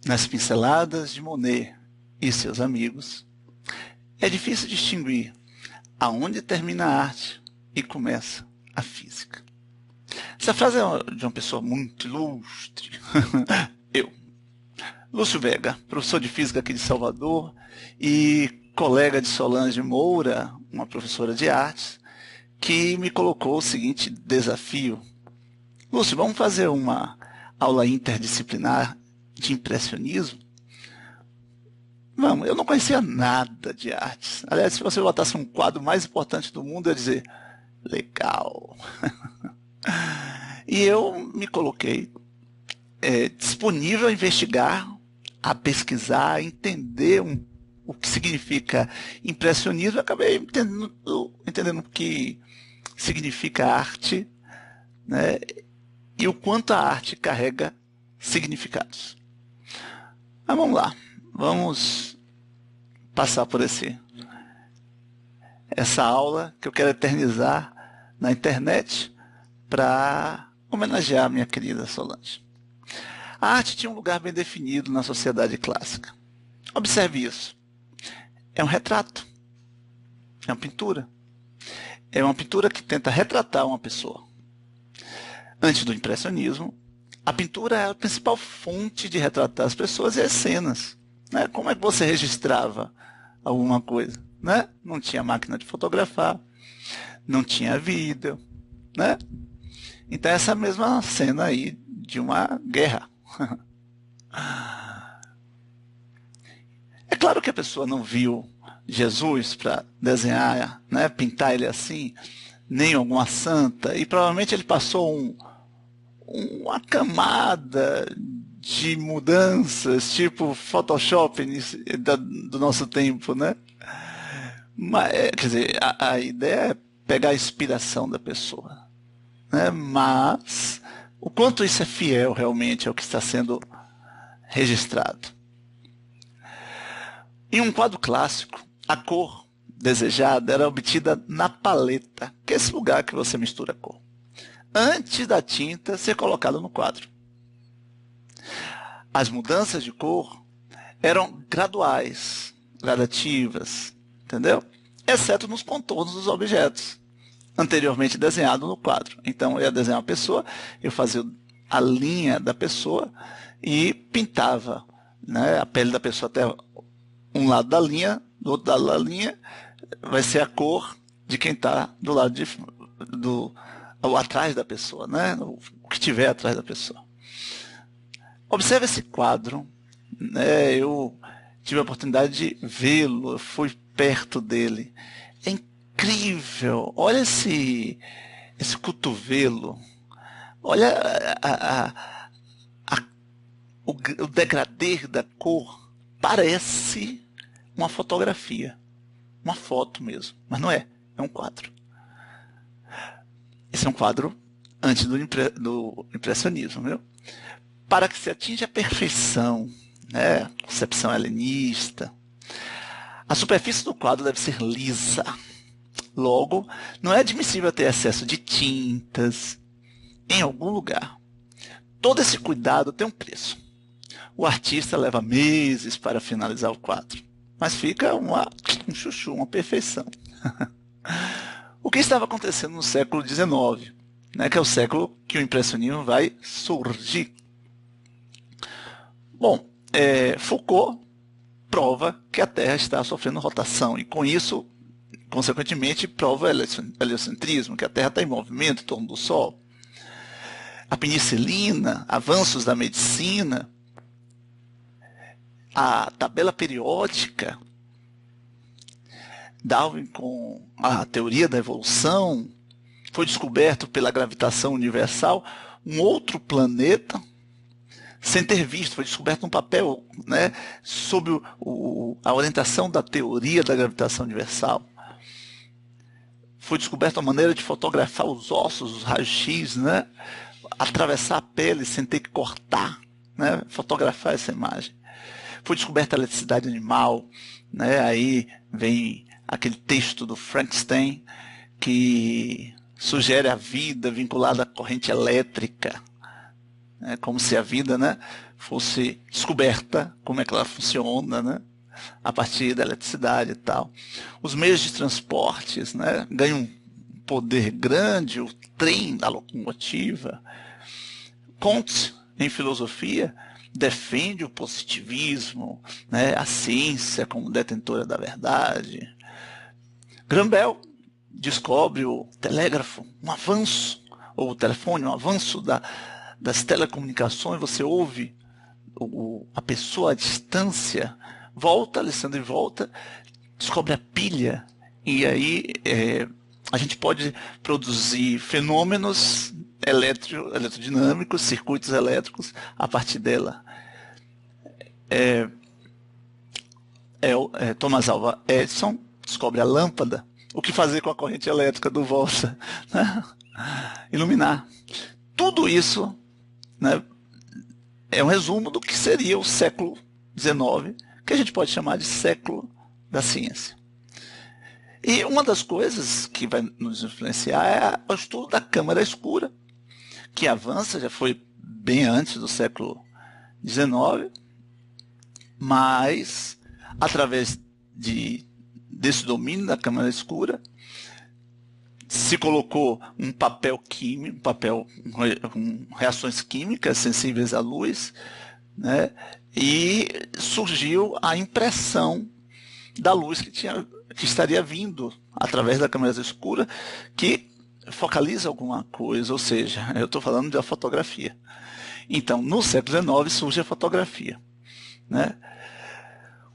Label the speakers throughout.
Speaker 1: Nas pinceladas de Monet e seus amigos, é difícil distinguir aonde termina a arte e começa a física. Essa frase é de uma pessoa muito ilustre. Eu, Lúcio Vega, professor de física aqui de Salvador e colega de Solange Moura, uma professora de artes, que me colocou o seguinte desafio. Lúcio, vamos fazer uma aula interdisciplinar de impressionismo? Vamos, eu não conhecia nada de artes. Aliás, se você botasse um quadro mais importante do mundo, eu ia dizer, legal. E eu me coloquei disponível a investigar, a pesquisar, a entender o que significa impressionismo. Eu acabei entendendo o que significa arte, né? E o quanto a arte carrega significados. Mas vamos lá, vamos passar por essa aula que eu quero eternizar na internet para homenagear a minha querida Solange. A arte tinha um lugar bem definido na sociedade clássica. Observe isso. É um retrato. É uma pintura. É uma pintura que tenta retratar uma pessoa. Antes do impressionismo, a pintura era a principal fonte de retratar as pessoas e as cenas. Né? Como é que você registrava alguma coisa? Né? Não tinha máquina de fotografar, não tinha vídeo. Né? Então essa mesma cena aí de uma guerra. É claro que a pessoa não viu Jesus para desenhar, né, pintar ele assim, nem alguma santa, e provavelmente ele passou uma camada de mudanças, tipo Photoshop do nosso tempo, né? Mas, quer dizer, a ideia é pegar a inspiração da pessoa, né? Mas o quanto isso é fiel realmente ao que está sendo registrado. Em um quadro clássico, a cor desejada era obtida na paleta, que é esse lugar que você mistura a cor, antes da tinta ser colocada no quadro. As mudanças de cor eram graduais, gradativas, entendeu? Exceto nos contornos dos objetos, anteriormente desenhados no quadro. Então, eu ia desenhar uma pessoa, eu fazia a linha da pessoa e pintava, né, a pele da pessoa até um lado da linha, do outro lado da linha vai ser a cor de quem está do lado atrás da pessoa, né? O que tiver atrás da pessoa. Observe esse quadro, né? Eu tive a oportunidade de vê-lo, eu fui perto dele. É incrível, olha esse cotovelo, olha o degradê da cor, parece uma fotografia, uma foto mesmo, mas não é, é um quadro. Esse é um quadro antes do impressionismo, viu? Para que se atinja a perfeição, né, concepção helenista, a superfície do quadro deve ser lisa. Logo, não é admissível ter excesso de tintas em algum lugar. Todo esse cuidado tem um preço. O artista leva meses para finalizar o quadro, mas fica um chuchu, uma perfeição. O que estava acontecendo no século XIX, né, que é o século que o impressionismo vai surgir? Bom, Foucault prova que a Terra está sofrendo rotação e com isso, consequentemente, prova o heliocentrismo, que a Terra está em movimento em torno do Sol. A penicilina, avanços da medicina, a tabela periódica, Darwin com a teoria da evolução, foi descoberto pela gravitação universal um outro planeta sem ter visto, foi descoberto um papel, né, sob a orientação da teoria da gravitação universal. Foi descoberta a maneira de fotografar os ossos, os raios-x, né, atravessar a pele sem ter que cortar, né, fotografar essa imagem. Foi descoberta a eletricidade animal, né, aí vem aquele texto do Frankenstein que sugere a vida vinculada à corrente elétrica, né, como se a vida, né, fosse descoberta, como é que ela funciona, né? A partir da eletricidade e tal. Os meios de transportes, né, ganham um poder grande, o trem da locomotiva. Comte, em filosofia, defende o positivismo, né, a ciência como detentora da verdade. Graham Bell descobre o telégrafo, um avanço, ou o telefone, um avanço das telecomunicações. Você ouve a pessoa à distância, volta, Alessandro volta, descobre a pilha, e aí a gente pode produzir fenômenos eletrodinâmicos, circuitos elétricos a partir dela. Thomas Alva Edison descobre a lâmpada. O que fazer com a corrente elétrica do Volta? Né? Iluminar. Tudo isso, né, é um resumo do que seria o século XIX, que a gente pode chamar de século da ciência. E uma das coisas que vai nos influenciar é o estudo da câmara escura, que avança, já foi bem antes do século XIX, mas através desse domínio da câmara escura se colocou um papel químico, com reações químicas sensíveis à luz, né? E surgiu a impressão da luz que estaria vindo através da câmara escura, que focaliza alguma coisa, ou seja, eu estou falando da fotografia. Então, no século XIX surge a fotografia, né?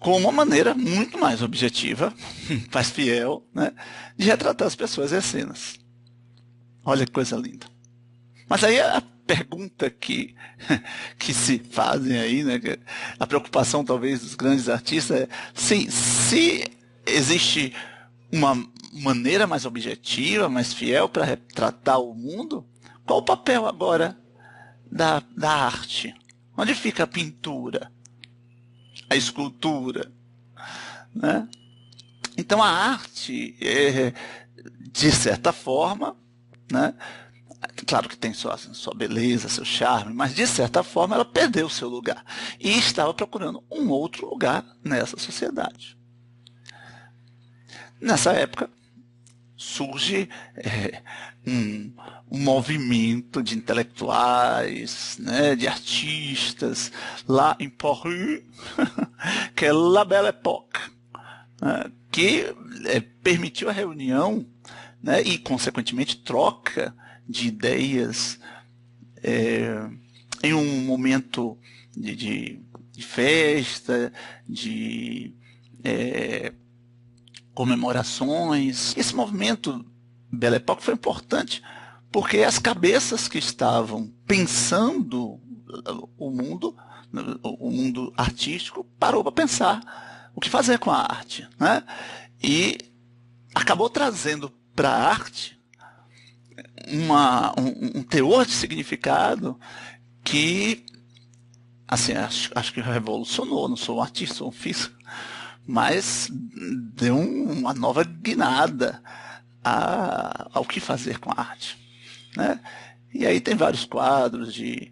Speaker 1: Com uma maneira muito mais objetiva, mais fiel, né, de retratar as pessoas e as cenas. Olha que coisa linda. Mas aí a pergunta que se fazem aí, né, a preocupação talvez dos grandes artistas é, sim, se existe uma maneira mais objetiva, mais fiel para retratar o mundo, qual o papel agora da arte? Onde fica a pintura? A escultura, né? Então a arte, de certa forma, né, claro que tem sua beleza, seu charme, mas de certa forma ela perdeu seu lugar e estava procurando um outro lugar nessa sociedade. Nessa época surge um movimento de intelectuais, né, de artistas, lá em Paris, que é La Belle Époque, né, que permitiu a reunião, né, e, consequentemente, troca de ideias em um momento de festa, de comemorações. Esse movimento Belle Époque foi importante porque as cabeças que estavam pensando o mundo artístico parou para pensar o que fazer com a arte, né? E acabou trazendo para a arte um teor de significado que, assim, acho que revolucionou. Não sou um artista, sou um físico, mas deu uma nova guinada ao que fazer com a arte, né? E aí tem vários quadros de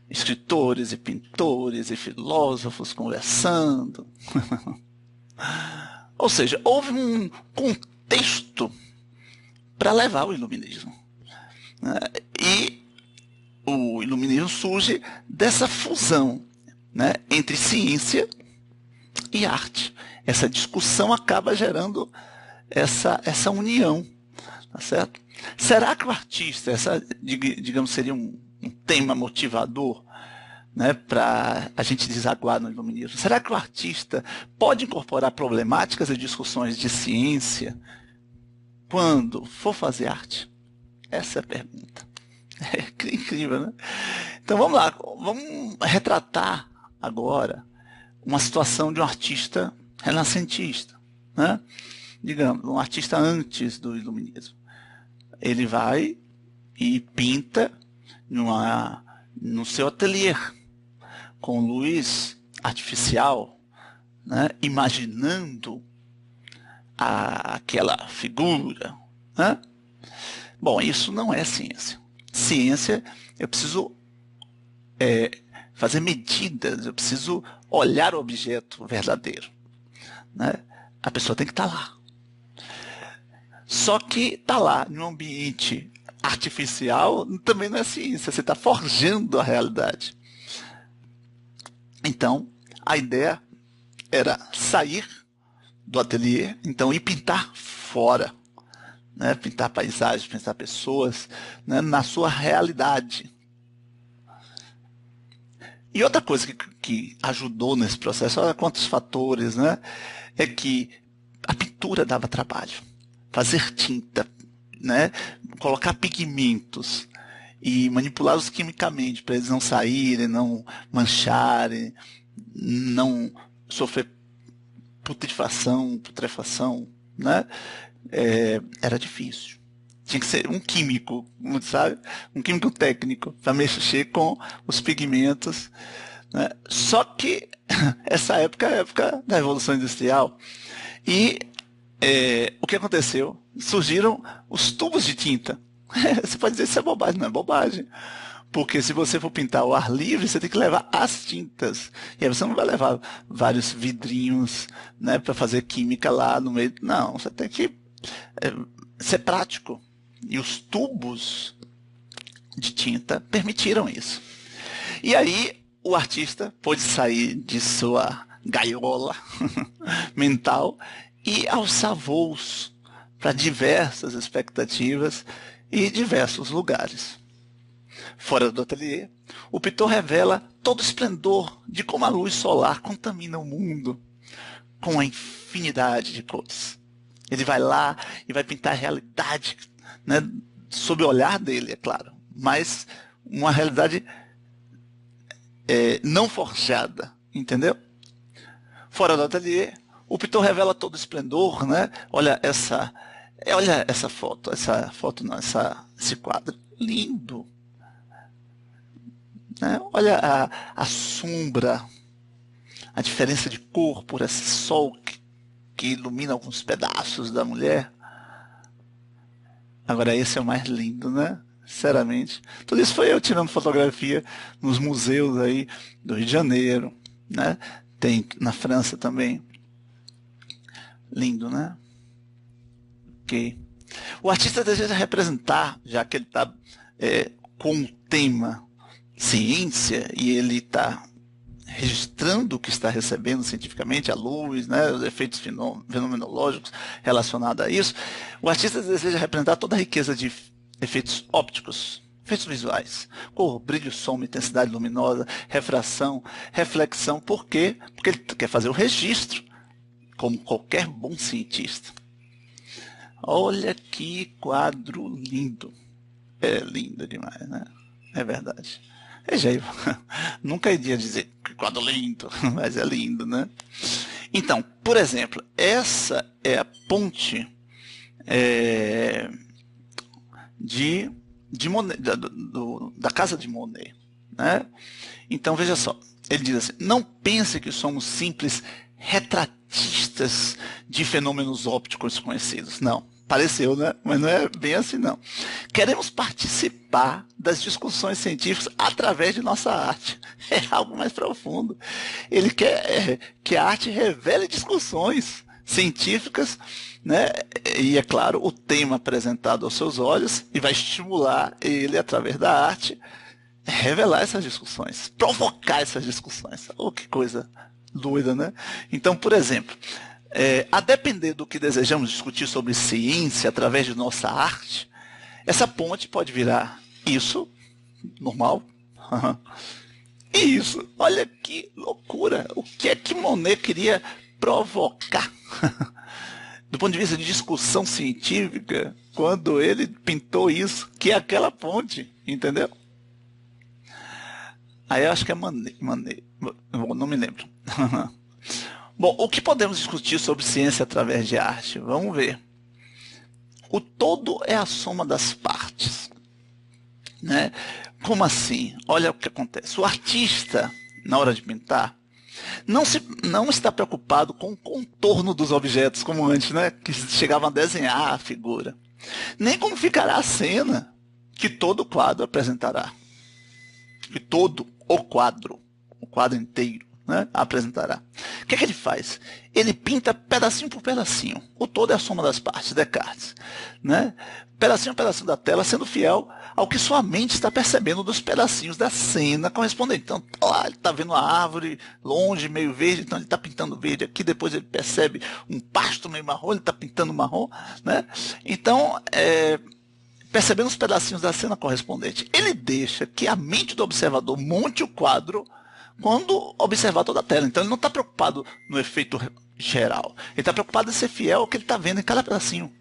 Speaker 1: escritores e pintores e filósofos conversando. Ou seja, houve um contexto para levar o iluminismo, né? E o iluminismo surge dessa fusão, né, entre ciência e arte. Essa discussão acaba gerando essa união, tá certo? Será que o artista, digamos, seria um tema motivador, né, para a gente desaguar no iluminismo? Será que o artista pode incorporar problemáticas e discussões de ciência quando for fazer arte? Essa é a pergunta. É incrível, né? Então vamos lá, vamos retratar agora uma situação de um artista renascentista, né? Digamos, um artista antes do iluminismo. Ele vai e pinta no seu ateliê, com luz artificial, né? Imaginando aquela figura, né? Bom, isso não é ciência. Ciência, eu preciso fazer medidas, eu preciso olhar o objeto verdadeiro, né? A pessoa tem que estar lá. Só que estar lá em um ambiente artificial também não é ciência, você está forjando a realidade. Então, a ideia era sair do ateliê, então, e pintar fora, né? Pintar paisagens, pintar pessoas, né? Na sua realidade. E outra coisa que ajudou nesse processo, olha quantos fatores, né? É que a pintura dava trabalho. Fazer tinta, né? Colocar pigmentos e manipulá-los quimicamente para eles não saírem, não mancharem, não sofrer putrefação, né? Era difícil. Tinha que ser um químico, sabe? Um químico técnico para mexer com os pigmentos, né? Só que essa época é a época da Revolução Industrial e o que aconteceu? Surgiram os tubos de tinta. Você pode dizer que isso é bobagem, não é bobagem. Porque se você for pintar ao ar livre, você tem que levar as tintas. E aí você não vai levar vários vidrinhos, né, para fazer química lá no meio. Não, você tem que ser prático. E os tubos de tinta permitiram isso. E aí o artista pôde sair de sua gaiola mental e alçar voos para diversas expectativas e diversos lugares. Fora do ateliê, o pintor revela todo o esplendor de como a luz solar contamina o mundo com a infinidade de cores. Ele vai lá e vai pintar a realidade, né, sob o olhar dele, é claro, mas uma realidade não forjada, entendeu? Fora do ateliê, o pintor revela todo o esplendor, né? Olha essa foto, esse quadro, lindo, né? Olha a sombra, a diferença de cor por esse sol que ilumina alguns pedaços da mulher. Agora esse é o mais lindo, né? Sinceramente. Tudo isso foi eu tirando fotografia nos museus aí do Rio de Janeiro, né? Tem na França também. Lindo, né? Ok. O artista deseja representar, já que ele está com o tema ciência e ele está registrando o que está recebendo cientificamente, a luz, né, os efeitos fenomenológicos relacionados a isso, o artista deseja representar toda a riqueza de efeitos ópticos, efeitos visuais, cor, brilho, som, intensidade luminosa, refração, reflexão. Por quê? Porque ele quer fazer o registro, como qualquer bom cientista. Olha que quadro lindo. É lindo demais, né? É verdade. Nunca iria dizer que quadro lindo, mas é lindo, né? Então, por exemplo, essa é a ponte de Monet, da casa de Monet, né? Então, veja só, ele diz assim: não pense que somos simples retratistas de fenômenos ópticos conhecidos. Não, pareceu, né? Mas não é bem assim, não. Queremos participar das discussões científicas através de nossa arte. É algo mais profundo. Ele quer que a arte revele discussões científicas, né? E, é claro, o tema apresentado aos seus olhos, e vai estimular ele, através da arte, revelar essas discussões, provocar essas discussões. Oh, que coisa doida, né? Então, por exemplo, a depender do que desejamos discutir sobre ciência através de nossa arte, essa ponte pode virar isso, normal, e isso. Olha que loucura! O que é que Monet queria provocar? Do ponto de vista de discussão científica, quando ele pintou isso, que é aquela ponte, entendeu? Aí eu acho que é Manet, não me lembro. Bom, o que podemos discutir sobre ciência através de arte? Vamos ver. O todo é a soma das partes, né? Como assim? Olha o que acontece. O artista, na hora de pintar, não está preocupado com o contorno dos objetos, como antes, né? Que chegavam a desenhar a figura. Nem como ficará a cena que todo quadro apresentará. Que todo o quadro quadro inteiro, né, apresentará. O que é que ele faz? Ele pinta pedacinho por pedacinho. O todo é a soma das partes, Descartes, né? Pedacinho a pedacinho da tela, sendo fiel ao que sua mente está percebendo dos pedacinhos da cena correspondente. Então, lá ele está vendo a árvore longe, meio verde, então ele está pintando verde aqui, depois ele percebe um pasto meio marrom, ele está pintando marrom, né? Então, percebendo os pedacinhos da cena correspondente, ele deixa que a mente do observador monte o quadro quando observar toda a tela. Então ele não está preocupado no efeito geral, ele está preocupado em ser fiel ao que ele está vendo em cada pedacinho.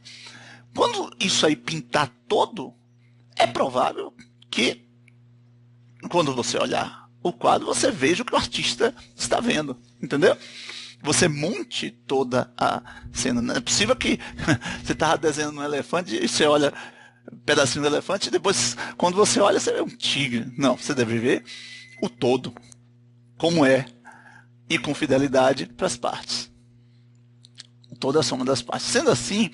Speaker 1: Quando isso aí pintar todo, é provável que, quando você olhar o quadro, você veja o que o artista está vendo, entendeu? Você monte toda a cena. Não é possível que você estava desenhando um elefante e você olha um pedacinho do elefante e depois, quando você olha, você vê um tigre. Não, você deve ver o todo, como é, e com fidelidade para as partes. Toda a soma das partes. Sendo assim,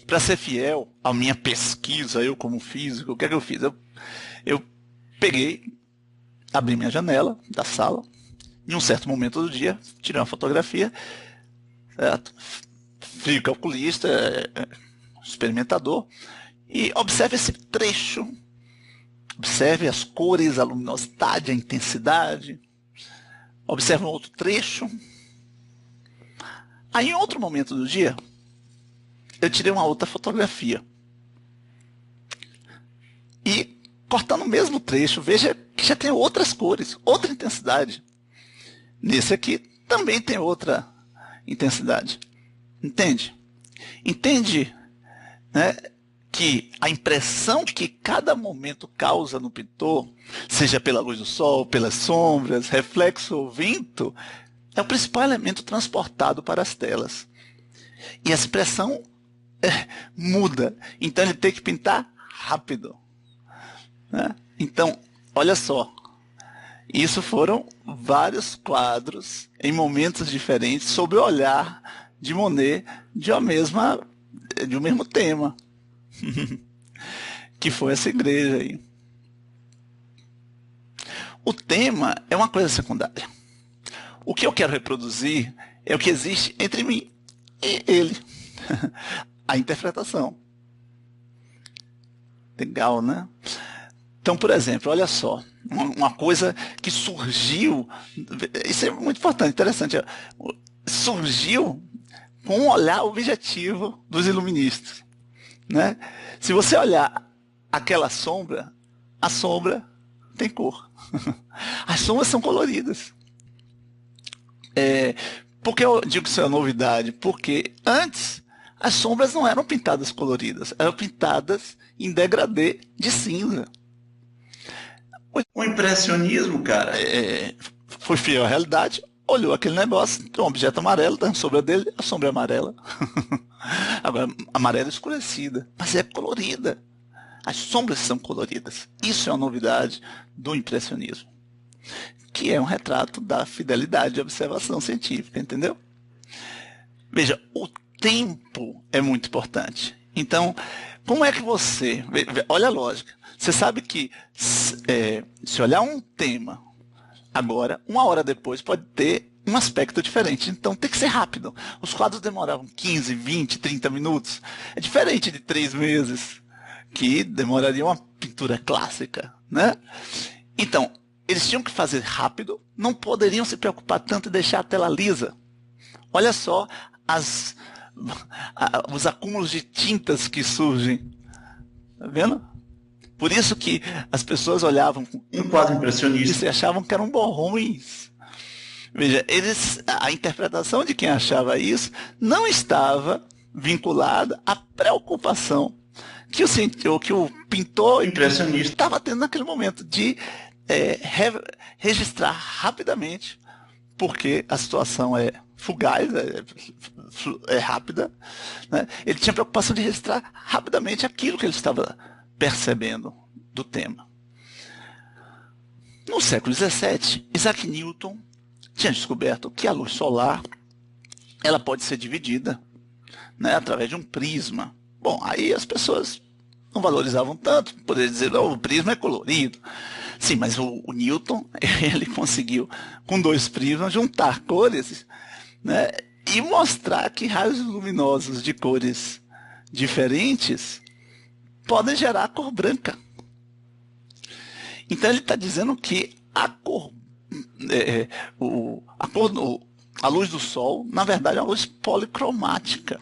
Speaker 1: para ser fiel à minha pesquisa, eu como físico, o que é que eu fiz? Eu peguei, abri minha janela da sala, em um certo momento do dia, tirei uma fotografia, certo? Frio calculista, experimentador, e observe esse trecho, observe as cores, a luminosidade, a intensidade, observe um outro trecho. Aí, em outro momento do dia, eu tirei uma outra fotografia. E, cortando o mesmo trecho, veja que já tem outras cores, outra intensidade. Nesse aqui, também tem outra intensidade. Entende? Entende, né, que a impressão que cada momento causa no pintor, seja pela luz do sol, pelas sombras, reflexo ou vento, é o principal elemento transportado para as telas. E essa impressão muda. Então ele tem que pintar rápido, né? Então, olha só. Isso foram vários quadros em momentos diferentes sob o olhar de Monet de um mesmo tema. Que foi essa igreja aí. O tema é uma coisa secundária. O que eu quero reproduzir é o que existe entre mim e ele. A interpretação. Legal, né? Então, por exemplo, olha só, uma coisa que surgiu, isso é muito importante, interessante, surgiu com um olhar objetivo dos iluministas, né? Se você olhar aquela sombra, a sombra tem cor. As sombras são coloridas. Por que eu digo que isso é novidade? Porque antes as sombras não eram pintadas coloridas, eram pintadas em degradê de cinza. O impressionismo, cara, foi fiel à realidade, olhou aquele negócio, tem um objeto amarelo, tem a sombra dele, a sombra é amarela. Agora, amarela escurecida, mas é colorida. As sombras são coloridas. Isso é uma novidade do impressionismo, que é um retrato da fidelidade de observação científica, entendeu? Veja, o tempo é muito importante. Então, como é que você... Olha a lógica. Você sabe que se olhar um tema agora, uma hora depois, pode ter um aspecto diferente. Então tem que ser rápido. Os quadros demoravam 15, 20, 30 minutos. É diferente de 3 meses, que demoraria uma pintura clássica, né? Então, eles tinham que fazer rápido, não poderiam se preocupar tanto em deixar a tela lisa. Olha só os acúmulos de tintas que surgem. Tá vendo? Por isso que as pessoas olhavam um quadro impressionista e achavam que eram borrões. Veja, a interpretação de quem achava isso não estava vinculada à preocupação que o pintor impressionista estava tendo naquele momento de registrar rapidamente, porque a situação é fugaz, é rápida, né? Ele tinha preocupação de registrar rapidamente aquilo que ele estava percebendo do tema. No século XVII, Isaac Newton tinha descoberto que a luz solar ela pode ser dividida, né, através de um prisma. Bom, aí as pessoas não valorizavam tanto, poderia dizer, oh, o prisma é colorido. Sim, mas o Newton, ele conseguiu, com dois prismas, juntar cores, né, e mostrar que raios luminosos de cores diferentes podem gerar a cor branca. Então ele está dizendo que a cor, a cor a luz do Sol, na verdade, é uma luz policromática.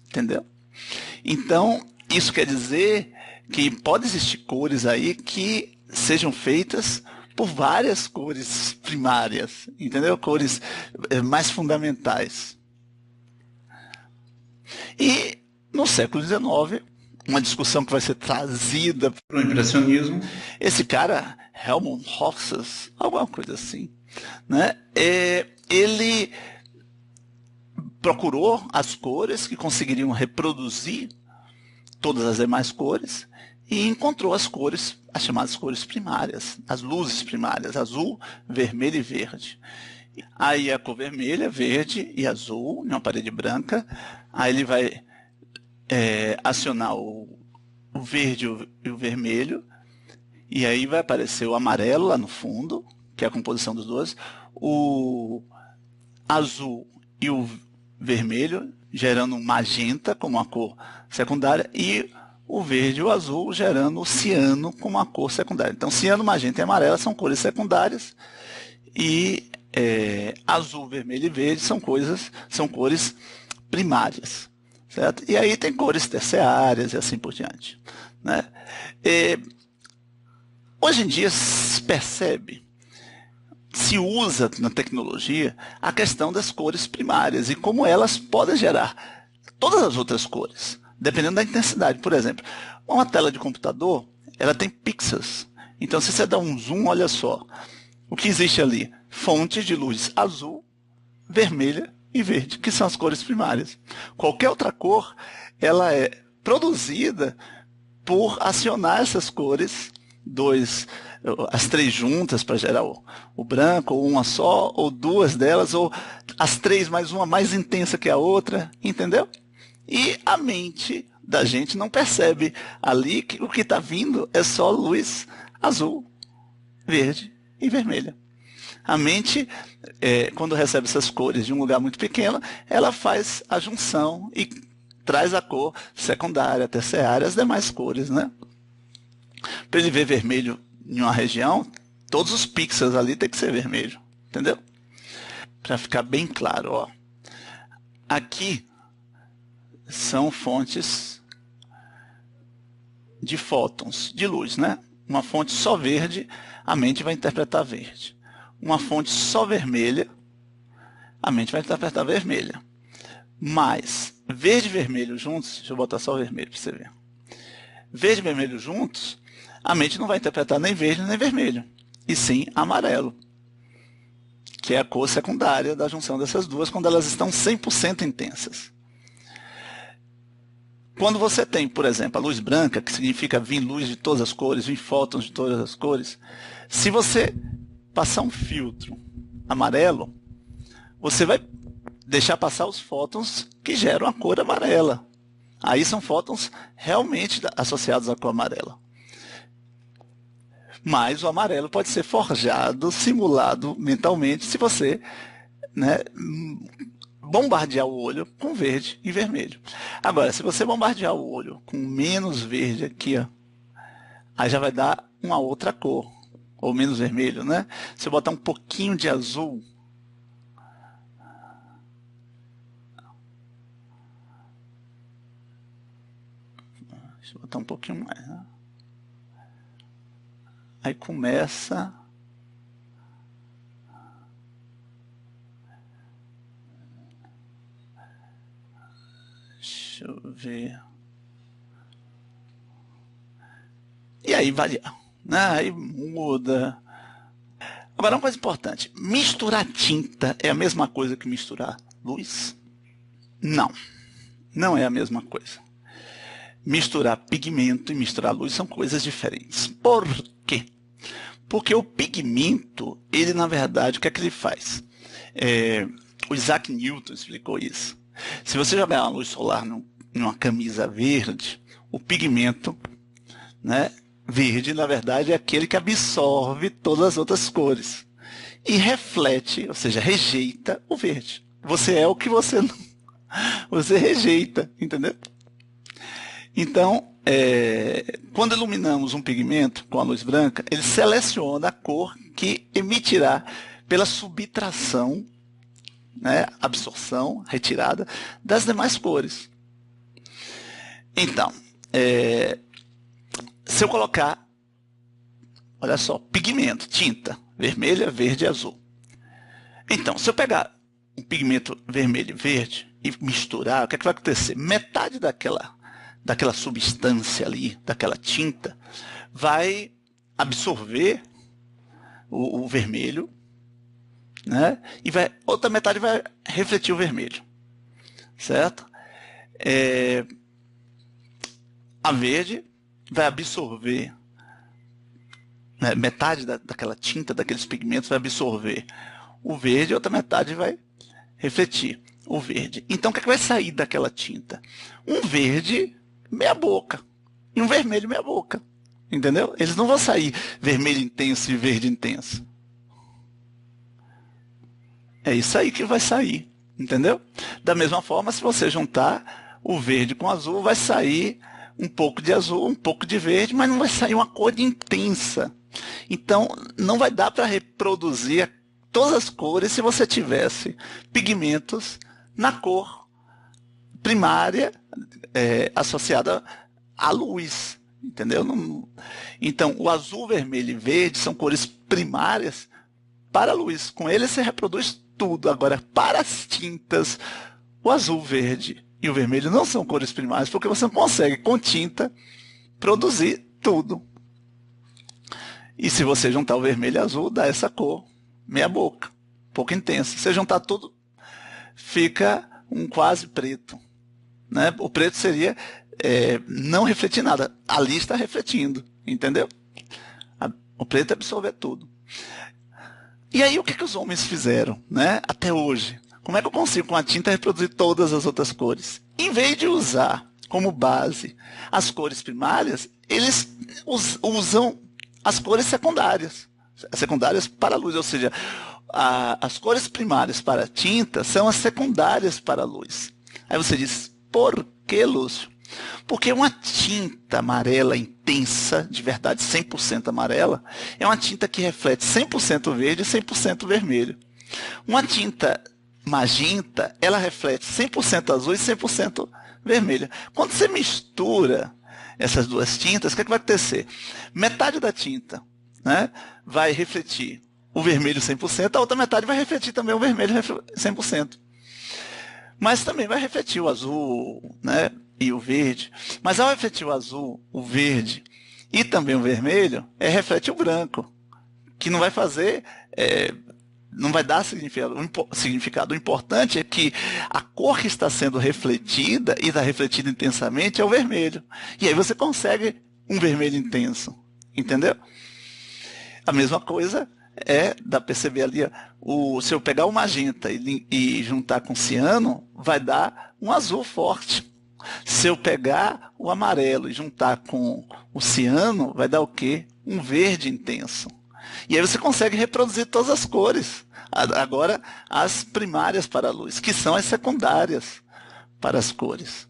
Speaker 1: Entendeu? Então, isso quer dizer que pode existir cores aí que sejam feitas por várias cores primárias, entendeu? Cores mais fundamentais. E no século XIX, uma discussão que vai ser trazida para o impressionismo, esse cara, Helmut Hoxas, alguma coisa assim, né? Ele procurou as cores que conseguiriam reproduzir todas as demais cores e encontrou as cores, as chamadas cores primárias, as luzes primárias, azul, vermelho e verde. Aí a cor vermelha, verde e azul em uma parede branca. Aí ele vai acionar o verde e o vermelho, e aí vai aparecer o amarelo lá no fundo, que é a composição dos dois, o azul e o vermelho gerando um magenta como uma cor secundária e o verde e o azul gerando o ciano como uma cor secundária. Então, ciano, magenta e amarelo são cores secundárias e azul, vermelho e verde são cores primárias. Certo? E aí tem cores terciárias e assim por diante. Né? Hoje em dia se percebe, se usa na tecnologia a questão das cores primárias e como elas podem gerar todas as outras cores, dependendo da intensidade. Por exemplo, uma tela de computador, ela tem pixels. Então, se você dá um zoom, olha só, o que existe ali? Fontes de luz azul, vermelha e verde, que são as cores primárias. Qualquer outra cor, ela é produzida por acionar essas cores, as três juntas para gerar o branco, ou uma só, ou duas delas, ou as três mais uma mais intensa que a outra, entendeu? E a mente da gente não percebe ali que o que está vindo é só luz azul, verde e vermelha. A mente, quando recebe essas cores de um lugar muito pequeno, ela faz a junção e traz a cor secundária, terciária, as demais cores, né? Para ele ver vermelho em uma região, todos os pixels ali tem que ser vermelho, entendeu? Para ficar bem claro, ó. Aqui são fontes de fótons, de luz, né? Uma fonte só verde, a mente vai interpretar verde. Uma fonte só vermelha, a mente vai interpretar vermelha. Mas verde e vermelho juntos, deixa eu botar só o vermelho para você ver. Verde e vermelho juntos, a mente não vai interpretar nem verde nem vermelho, e sim amarelo, que é a cor secundária da junção dessas duas quando elas estão 100% intensas. Quando você tem, por exemplo, a luz branca, que significa vir luz de todas as cores, vir fótons de todas as cores, se você passar um filtro amarelo, você vai deixar passar os fótons que geram a cor amarela. Aí são fótons realmente associados à cor amarela. Mas o amarelo pode ser forjado, simulado mentalmente, se você, né, bombardear o olho com verde e vermelho. Agora, se você bombardear o olho com menos verde aqui, ó, aí já vai dar uma outra cor, ou menos vermelho, né? Se eu botar um pouquinho de azul, deixa eu botar um pouquinho mais, né? Aí começa deixa eu ver. E aí varia, né? Aí muda. Agora, uma coisa importante: misturar tinta é a mesma coisa que misturar luz? Não, não é a mesma coisa. Misturar pigmento e misturar luz são coisas diferentes. Por quê? Porque o pigmento, ele na verdade, o que é que ele faz? O Isaac Newton explicou isso. Se você jogar uma luz solar numa camisa verde, o pigmento, né, Verde, na verdade, é aquele que absorve todas as outras cores e reflete, ou seja, rejeita o verde. Você é o que você não, você rejeita, entendeu? Então, quando iluminamos um pigmento com a luz branca, ele seleciona a cor que emitirá pela subtração, né, absorção, retirada das demais cores. Então, se eu colocar, olha só, pigmento, tinta, vermelha, verde e azul. Então, se eu pegar um pigmento vermelho e verde e misturar, o que é que vai acontecer? Metade daquela substância ali, daquela tinta, vai absorver o vermelho, né? E outra metade vai refletir o vermelho, certo? A verde vai absorver, né, metade daquela tinta, daqueles pigmentos vai absorver o verde, e outra metade vai refletir o verde. Então, o que é que vai sair daquela tinta? Um verde meia boca e um vermelho meia boca. Entendeu? Eles não vão sair vermelho intenso e verde intenso. É isso aí que vai sair. Entendeu? Da mesma forma, se você juntar o verde com o azul, vai sair um pouco de azul, um pouco de verde, mas não vai sair uma cor intensa. Então, não vai dar para reproduzir todas as cores se você tivesse pigmentos na cor primária associada à luz, entendeu? Então, o azul, vermelho e verde são cores primárias para a luz. Com ele você reproduz tudo. Agora, para as tintas, o azul, verde e o vermelho não são cores primárias, porque você não consegue, com tinta, produzir tudo. E se você juntar o vermelho e o azul, dá essa cor meia boca, pouco intensa. Se você juntar tudo, fica um quase preto, né? O preto seria não refletir nada. Ali está refletindo, entendeu? O preto absorve tudo. E aí o que os homens fizeram, né? Até hoje? Como é que eu consigo com a tinta reproduzir todas as outras cores? Em vez de usar como base as cores primárias, eles usam as cores secundárias para a luz, ou seja, as cores primárias para a tinta são as secundárias para a luz. Aí você diz, por que, Lúcio? Porque uma tinta amarela intensa, de verdade 100% amarela, é uma tinta que reflete 100% verde e 100% vermelho. Uma tinta magenta, ela reflete 100% azul e 100% vermelho. Quando você mistura essas duas tintas, o que vai acontecer? Metade da tinta, né, vai refletir o vermelho 100%, a outra metade vai refletir também o vermelho 100%. Mas também vai refletir o azul, né, e o verde. Mas ao refletir o azul, o verde e também o vermelho, reflete o branco, que não vai fazer, não vai dar significado. O importante é que a cor que está sendo refletida e está refletida intensamente é o vermelho. E aí você consegue um vermelho intenso, entendeu? A mesma coisa dá para perceber ali, se eu pegar o magenta e juntar com o ciano, vai dar um azul forte. Se eu pegar o amarelo e juntar com o ciano, vai dar o quê? Um verde intenso. E aí você consegue reproduzir todas as cores. Agora, as primárias para a luz, que são as secundárias para as cores.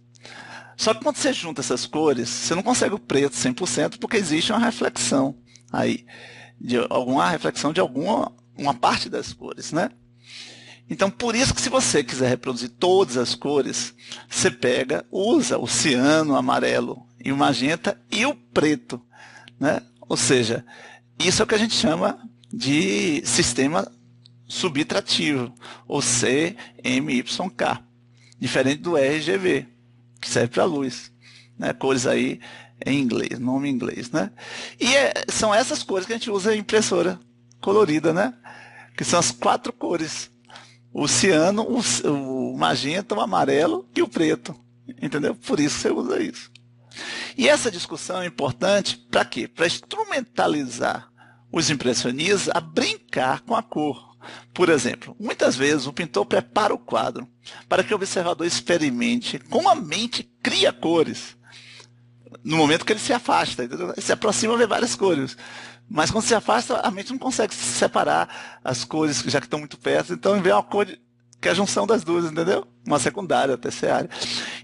Speaker 1: Só que quando você junta essas cores, você não consegue o preto 100%, porque existe uma reflexão aí. Alguma reflexão de uma parte das cores, né? Então, por isso que se você quiser reproduzir todas as cores, você usa o ciano, o amarelo e o magenta e o preto, né? Ou seja, isso é o que a gente chama de sistema subtrativo, ou CMYK, diferente do RGB, que serve para luz, né? Cores aí em inglês, nome em inglês, né? E são essas cores que a gente usa em impressora colorida, né? Que são as 4 cores. O ciano, o magenta, o amarelo e o preto. Entendeu? Por isso você usa isso. E essa discussão é importante para quê? Para instrumentalizar os impressionistas a brincar com a cor. Por exemplo, muitas vezes o pintor prepara o quadro para que o observador experimente como a mente cria cores. no momento que ele se afasta, entendeu? Ele se aproxima, vê várias cores. Mas quando se afasta, a mente não consegue separar as cores, já que estão muito perto, então vê uma cor que é a junção das duas, entendeu? Uma secundária, uma terciária.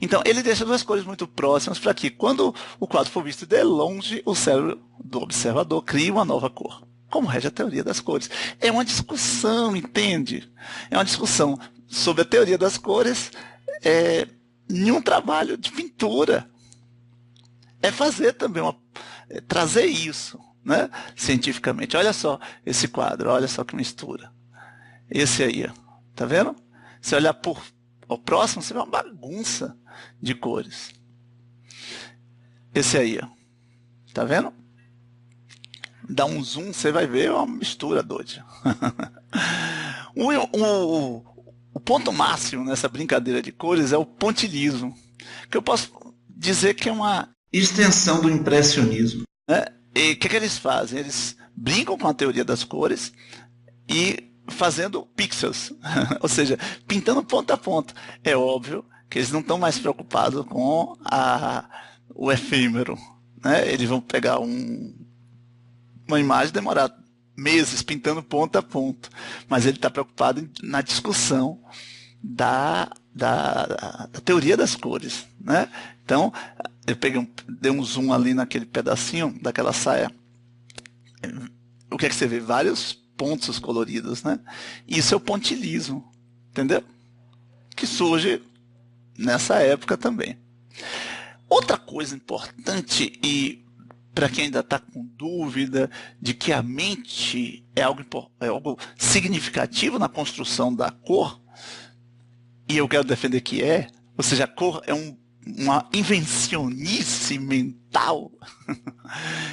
Speaker 1: Então, ele deixa duas cores muito próximas para que, quando o quadro for visto de longe, o cérebro do observador crie uma nova cor. Como rege a teoria das cores. É uma discussão, entende? É uma discussão sobre a teoria das cores em um trabalho de pintura. É fazer também trazer isso, né, cientificamente. Olha só esse quadro, olha só que mistura. Esse aí, ó, tá vendo? Se olhar ao próximo, você vê uma bagunça de cores. Esse aí, ó, tá vendo? Dá um zoom, você vai ver uma mistura doida. O ponto máximo nessa brincadeira de cores é o pontilhismo, que eu posso dizer que é uma extensão do impressionismo, né? E o que eles fazem? Eles brincam com a teoria das cores e fazendo pixels, ou seja, pintando ponta a ponta. É óbvio que eles não estão mais preocupados com o efêmero, né? Eles vão pegar uma imagem e demorar meses pintando ponta a ponta, mas ele está preocupado na discussão da teoria das cores, né? Então, eu dei um zoom ali naquele pedacinho daquela saia. O que é que você vê? Vários pontos coloridos, né? Isso é o pontilhismo, entendeu? Que surge nessa época também. Outra coisa importante, e para quem ainda está com dúvida de que a mente é algo significativo na construção da cor, e eu quero defender que ou seja, a cor é uma invencionice mental.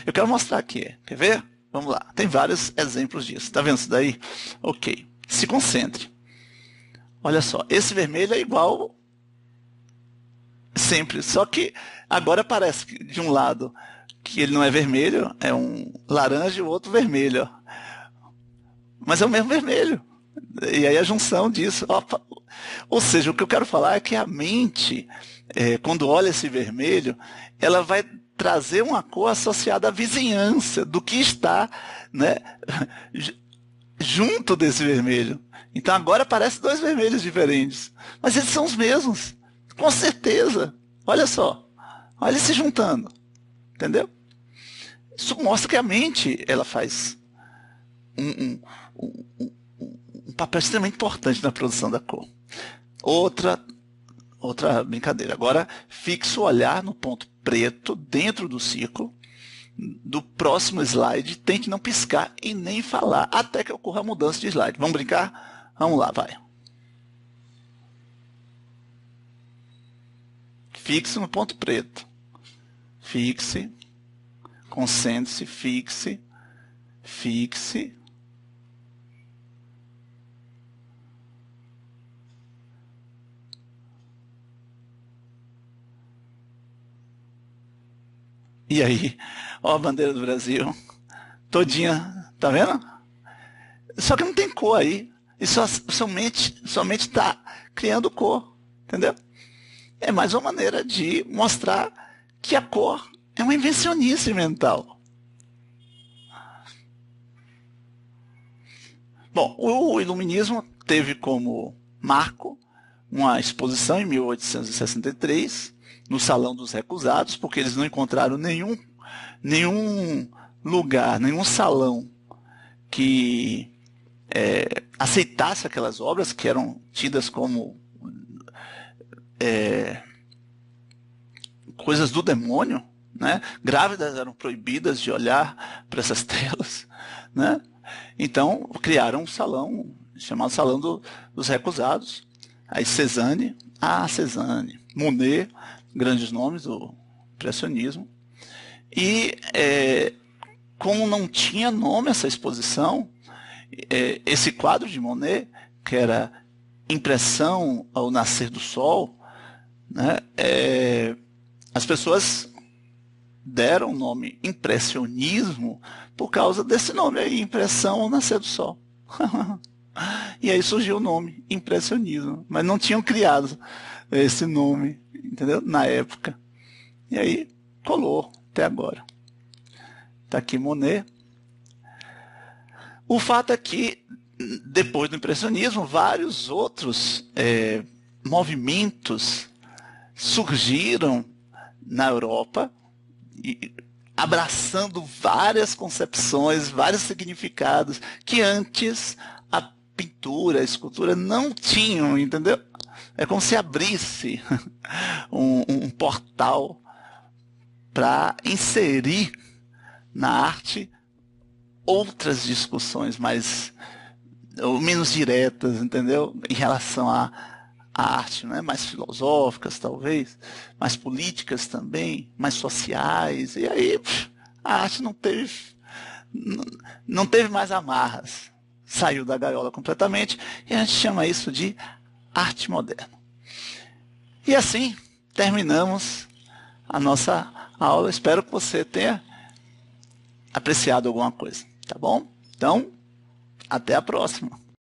Speaker 1: Eu quero mostrar aqui. Quer ver? Vamos lá. Tem vários exemplos disso. Tá vendo isso daí? Ok. Se concentre. Olha só. Esse vermelho é igual sempre. Só que agora parece que de um lado que ele não é vermelho, é um laranja e o outro vermelho. Mas é o mesmo vermelho. E aí a junção disso. Ou seja, o que eu quero falar é que a mente, quando olha esse vermelho, ela vai trazer uma cor associada à vizinhança do que está, né, junto desse vermelho. Então agora aparecem dois vermelhos diferentes, mas eles são os mesmos, com certeza. Olha só, olha eles se juntando, entendeu? Isso mostra que a mente ela faz um papel extremamente importante na produção da cor. Outra brincadeira. Agora, fixe o olhar no ponto preto dentro do círculo. Do próximo slide, tente não piscar e nem falar, até que ocorra a mudança de slide. Vamos brincar? Vamos lá, vai. Fixe no ponto preto. Fixe. Concentre-se, fixe. Fixe. E aí, ó a bandeira do Brasil, todinha, tá vendo? Só que não tem cor aí. E somente está criando cor, entendeu? É mais uma maneira de mostrar que a cor é uma invencionice mental. Bom, o iluminismo teve como marco uma exposição em 1863, no Salão dos Recusados, porque eles não encontraram nenhum lugar, nenhum salão que aceitasse aquelas obras que eram tidas como coisas do demônio, né? Grávidas eram proibidas de olhar para essas telas, né? Então criaram um salão chamado Salão dos Recusados. Aí Cézanne, Monet, grandes nomes do impressionismo. E como não tinha nome essa exposição, esse quadro de Monet, que era Impressão ao Nascer do Sol, né, as pessoas deram o nome impressionismo por causa desse nome aí, Impressão ao Nascer do Sol. E aí surgiu o nome impressionismo, mas não tinham criado esse nome, entendeu? Na época. E aí colou até agora. Está aqui Monet. O fato é que, depois do impressionismo, vários outros movimentos surgiram na Europa, abraçando várias concepções, vários significados que antes a pintura, a escultura não tinham, entendeu? É como se abrisse um portal para inserir na arte outras discussões ou menos diretas, entendeu? Em relação à arte, né? Mais filosóficas, talvez, mais políticas também, mais sociais. E aí a arte não teve mais amarras. Saiu da gaiola completamente e a gente chama isso de arte moderna. E assim terminamos a nossa aula. Espero que você tenha apreciado alguma coisa, tá bom? Então, até a próxima.